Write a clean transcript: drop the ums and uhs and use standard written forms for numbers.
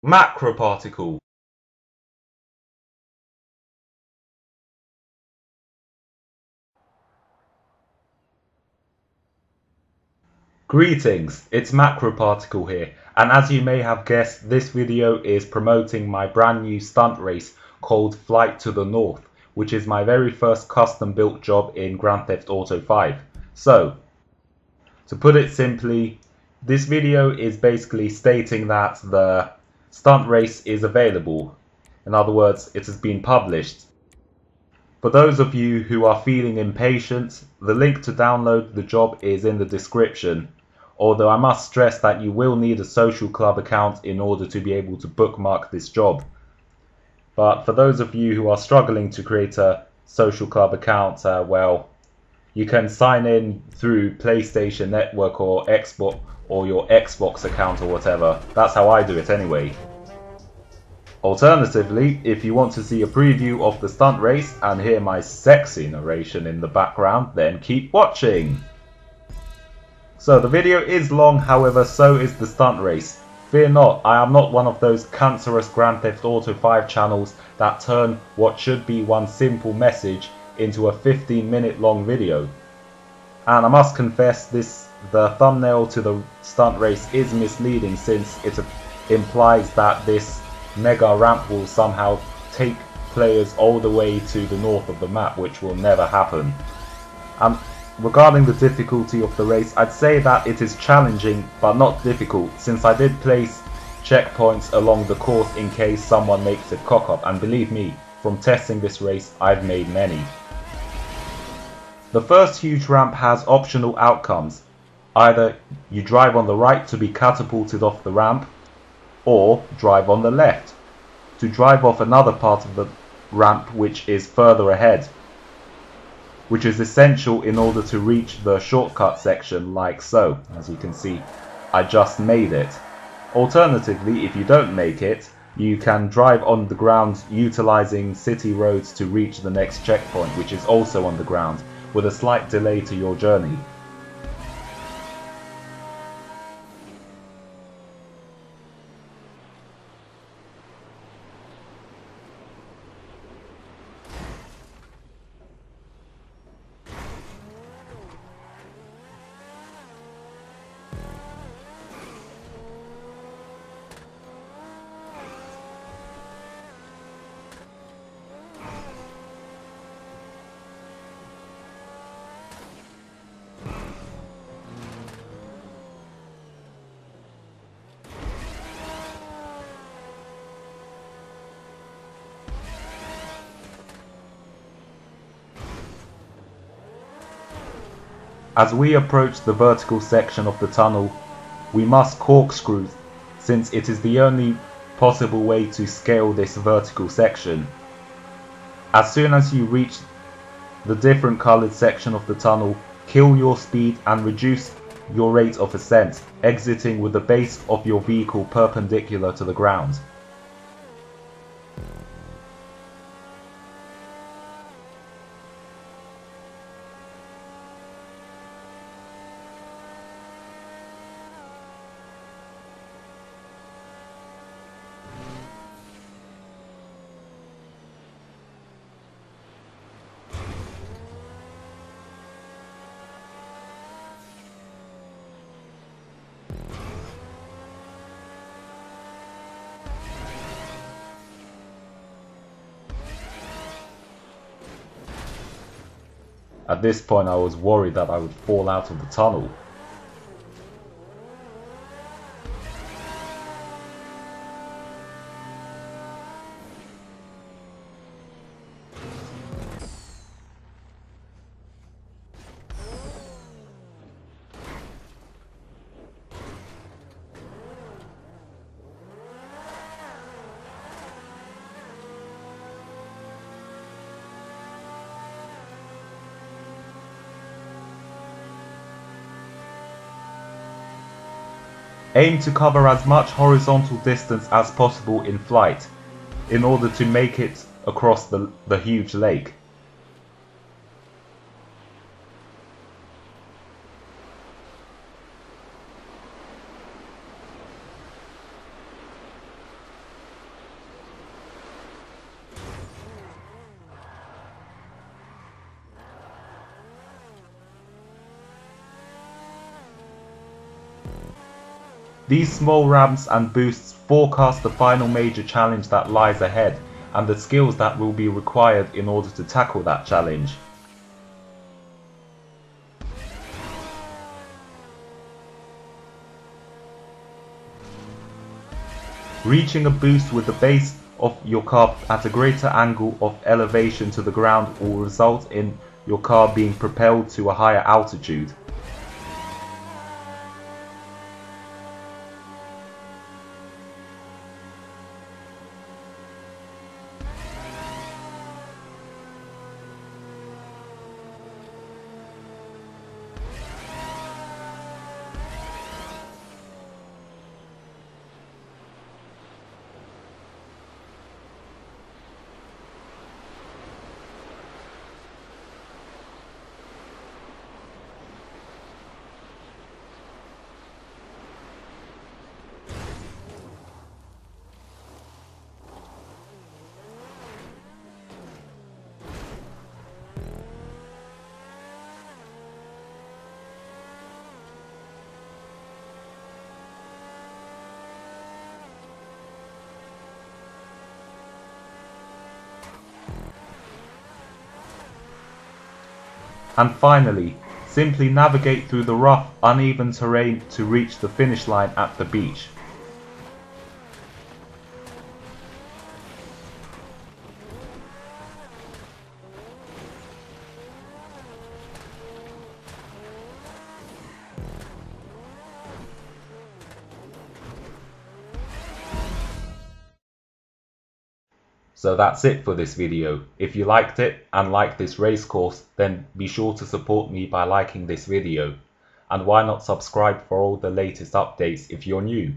MACROPARTICLE. Greetings, it's MACROPARTICLE here, and as you may have guessed, this video is promoting my brand new stunt race called Flight to the North, which is my very first custom built job in Grand Theft Auto 5. So, to put it simply, this video is basically stating that the stunt race is available. In other words, it has been published. For those of you who are feeling impatient, the link to download the job is in the description, although I must stress that you will need a social club account in order to be able to bookmark this job. But for those of you who are struggling to create a social club account, well, you can sign in through PlayStation Network or Xbox or your Xbox account or whatever. That's how I do it anyway. Alternatively, if you want to see a preview of the stunt race and hear my sexy narration in the background, then keep watching! So the video is long, however so is the stunt race. Fear not, I am not one of those cancerous Grand Theft Auto 5 channels that turn what should be one simple message into a 15-minute long video. And I must confess, the thumbnail to the stunt race is misleading, since it implies that this mega ramp will somehow take players all the way to the north of the map, which will never happen. Regarding the difficulty of the race, I'd say that it is challenging but not difficult, since I did place checkpoints along the course in case someone makes a cock up, and believe me, from testing this race I've made many. The first huge ramp has optional outcomes. Either you drive on the right to be catapulted off the ramp, or drive on the left to drive off another part of the ramp which is further ahead, which is essential in order to reach the shortcut section, like so. As you can see, I just made it. Alternatively, if you don't make it, you can drive on the ground utilizing city roads to reach the next checkpoint, which is also on the ground, with a slight delay to your journey. As we approach the vertical section of the tunnel, we must corkscrew, since it is the only possible way to scale this vertical section. As soon as you reach the different coloured section of the tunnel, kill your speed and reduce your rate of ascent, exiting with the base of your vehicle perpendicular to the ground. At this point I was worried that I would fall out of the tunnel. Aim to cover as much horizontal distance as possible in flight, in order to make it across the huge lake. These small ramps and boosts forecast the final major challenge that lies ahead and the skills that will be required in order to tackle that challenge. Reaching a boost with the base of your car at a greater angle of elevation to the ground will result in your car being propelled to a higher altitude. And finally, simply navigate through the rough, uneven terrain to reach the finish line at the beach. So that's it for this video. If you liked it and like this race course, then be sure to support me by liking this video. And why not subscribe for all the latest updates if you're new?